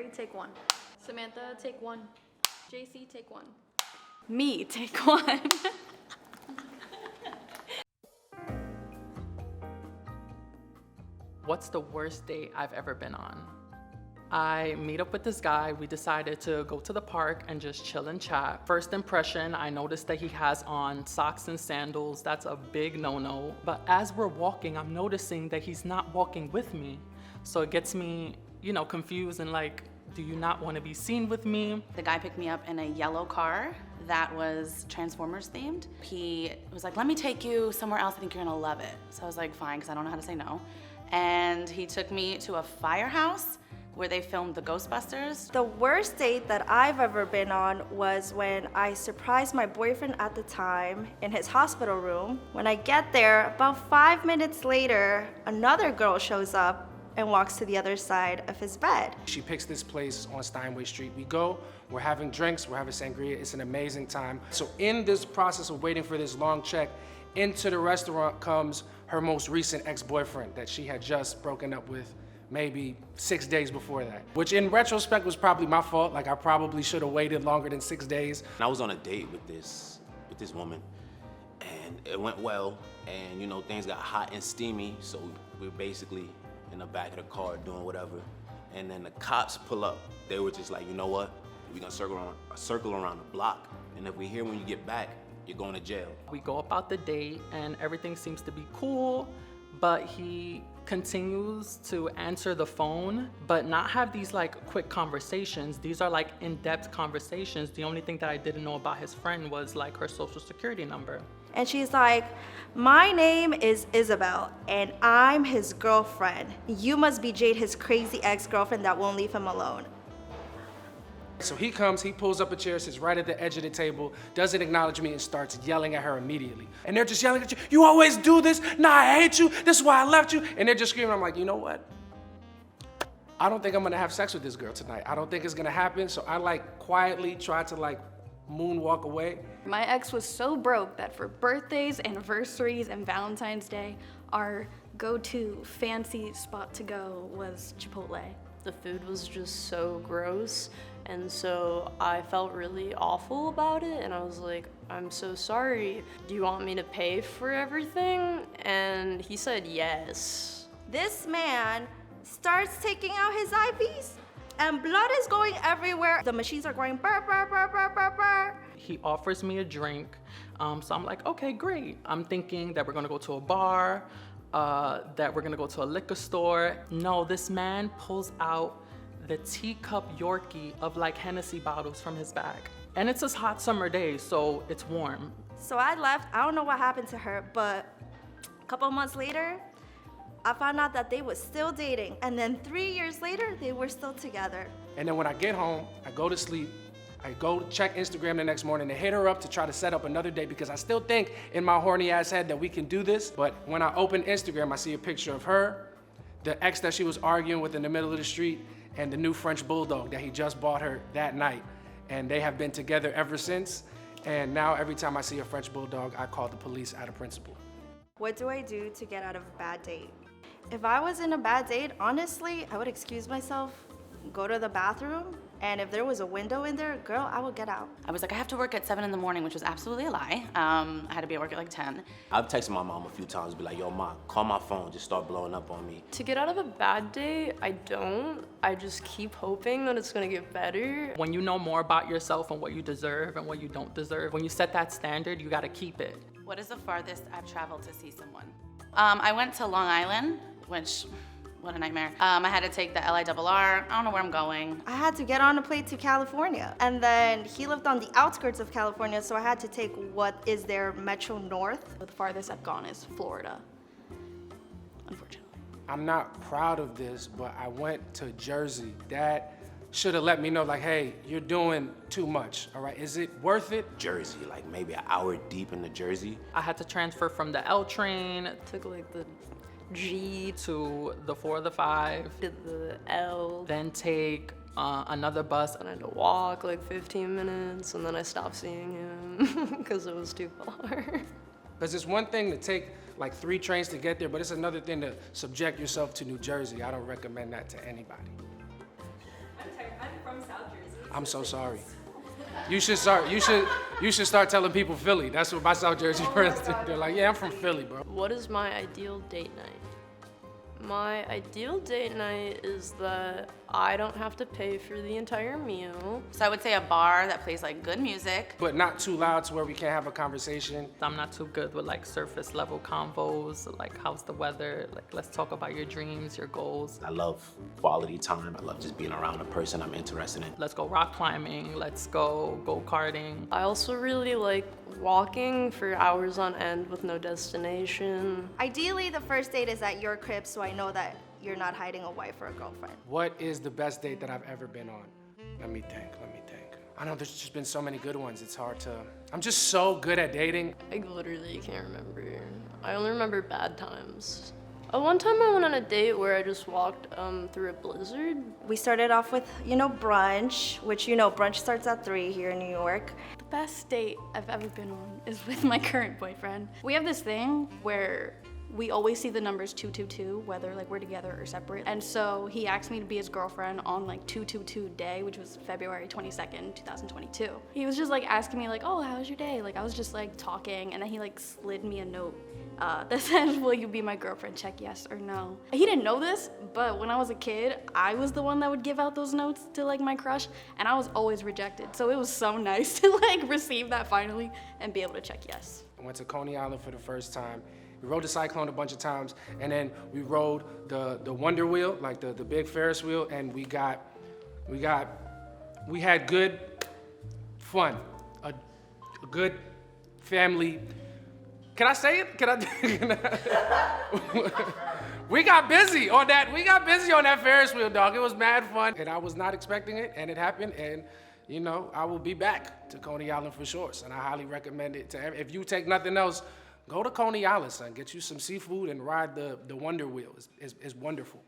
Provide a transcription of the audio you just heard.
Mary, take one. Samantha, take one. JC, take one. Me, take one. What's the worst date I've ever been on? I meet up with this guy. We decided to go to the park and just chill and chat. First impression, I noticed that he has on socks and sandals. That's a big no-no. But as we're walking, I'm noticing that he's not walking with me. So it gets me, confused and like, do you not want to be seen with me? The guy picked me up in a yellow car that was Transformers themed. He was like, let me take you somewhere else. I think you're gonna love it. So I was like, fine, because I don't know how to say no. And he took me to a firehouse where they filmed the Ghostbusters. The worst date that I've ever been on was when I surprised my boyfriend at the time in his hospital room. When I get there, about 5 minutes later, another girl shows up and walks to the other side of his bed. She picks this place on Steinway Street. We go, we're having drinks, we're having sangria. It's an amazing time. So in this process of waiting for this long check, into the restaurant comes her most recent ex-boyfriend that she had just broken up with maybe 6 days before that, which in retrospect was probably my fault. Like I probably should have waited longer than 6 days. I was on a date with this woman, and it went well, and things got hot and steamy, so we were basically in the back of the car doing whatever, and then the cops pull up. They were just like, you know what? We're gonna circle around the block, and if we hear when you get back, you're going to jail. We go about the date and everything seems to be cool, but he continues to answer the phone, but not have these like quick conversations. These are like in-depth conversations. The only thing that I didn't know about his friend was like her social security number. And she's like, my name is Isabel, and I'm his girlfriend. You must be Jade, his crazy ex-girlfriend that won't leave him alone. So he comes, he pulls up a chair, sits right at the edge of the table, doesn't acknowledge me, and starts yelling at her immediately. And they're just yelling at you, you always do this, nah, I hate you, this is why I left you. And they're just screaming. I'm like, you know what? I don't think I'm gonna have sex with this girl tonight. I don't think it's gonna happen. So I like quietly try to like moonwalk away. My ex was so broke that for birthdays, anniversaries, and Valentine's Day, our go-to fancy spot to go was Chipotle. The food was just so gross, and so I felt really awful about it, and I was like, I'm so sorry. Do you want me to pay for everything? And he said yes. This man starts taking out his IVs, and blood is going everywhere. The machines are going burr, burr, burr, burr, burr, burr. He offers me a drink, so I'm like, okay, great. I'm thinking that we're gonna go to a bar, that we're gonna go to a liquor store. No, this man pulls out the teacup Yorkie of like Hennessy bottles from his bag. And it's a hot summer day, so it's warm. So I left. I don't know what happened to her, but a couple months later, I found out that they were still dating. And then 3 years later, they were still together. And then when I get home, I go to sleep, I go check Instagram the next morning and hit her up to try to set up another date because I still think in my horny ass head that we can do this. But when I open Instagram, I see a picture of her, the ex that she was arguing with in the middle of the street, and the new French bulldog that he just bought her that night. And they have been together ever since. And now every time I see a French bulldog, I call the police out of principle. What do I do to get out of a bad date? If I was in a bad date, honestly, I would excuse myself, go to the bathroom, and if there was a window in there, girl, I would get out. I was like, I have to work at 7 in the morning, which was absolutely a lie. I had to be at work at like 10. I've texted my mom a few times, be like, yo, Ma, call my phone, just start blowing up on me. To get out of a bad day, I don't. I just keep hoping that it's gonna get better. When you know more about yourself and what you deserve and what you don't deserve, when you set that standard, you gotta keep it. What is the farthest I've traveled to see someone? I went to Long Island, which, what a nightmare. I had to take the LIRR. I don't know where I'm going. I had to get on a plane to California. And then he lived on the outskirts of California, so I had to take what is their Metro North. The farthest I've gone is Florida, unfortunately. I'm not proud of this, but I went to Jersey. That should have let me know, like, hey, you're doing too much, all right? Is it worth it? Jersey, like maybe an hour deep into Jersey. I had to transfer from the L train Took like the G to the 4 or the 5, to the L. then take another bus. And I had to walk like 15 minutes, and then I stopped seeing him because it was too far. Because it's one thing to take like 3 trains to get there, but it's another thing to subject yourself to New Jersey. I don't recommend that to anybody. I'm tired. I'm so sorry. You should start telling people Philly. That's what my South Jersey friends do. They're like, yeah, I'm from Philly, bro. What is my ideal date night? My ideal date night is that I don't have to pay for the entire meal. So I would say a bar that plays like good music. But not too loud to where we can't have a conversation. I'm not too good with like surface level convos, like how's the weather, like let's talk about your dreams, your goals. I love quality time. I love just being around a person I'm interested in. Let's go rock climbing, let's go go-karting. I also really like walking for hours on end with no destination. Ideally, the first date is at your crib, so I know that you're not hiding a wife or a girlfriend. What is the best date that I've ever been on? Let me think. I know there's just been so many good ones. It's hard to, I'm just so good at dating. I literally can't remember. I only remember bad times. One time I went on a date where I just walked through a blizzard. We started off with, brunch, which, brunch starts at 3 here in New York. The best date I've ever been on is with my current boyfriend. We have this thing where we always see the numbers 222, whether like we're together or separate. And so he asked me to be his girlfriend on like 222 day, which was February 22nd, 2022. He was just like asking me like, oh, how was your day? Like I was just like talking, and then he like slid me a note that said, will you be my girlfriend? Check yes or no. He didn't know this, but when I was a kid, I was the one that would give out those notes to like my crush, and I was always rejected. So it was so nice to like receive that finally and be able to check yes. I went to Coney Island for the first time. We rode the Cyclone a bunch of times, and then we rode the Wonder Wheel, like the big Ferris wheel, and we had good fun, a good family. Can I say it? We got busy on that Ferris wheel, dog. It was mad fun, and I was not expecting it, and it happened, and I will be back to Coney Island for sure, and I highly recommend it to everyone. If you take nothing else, go to Coney Island, son. Get you some seafood and ride the Wonder Wheel. It's wonderful.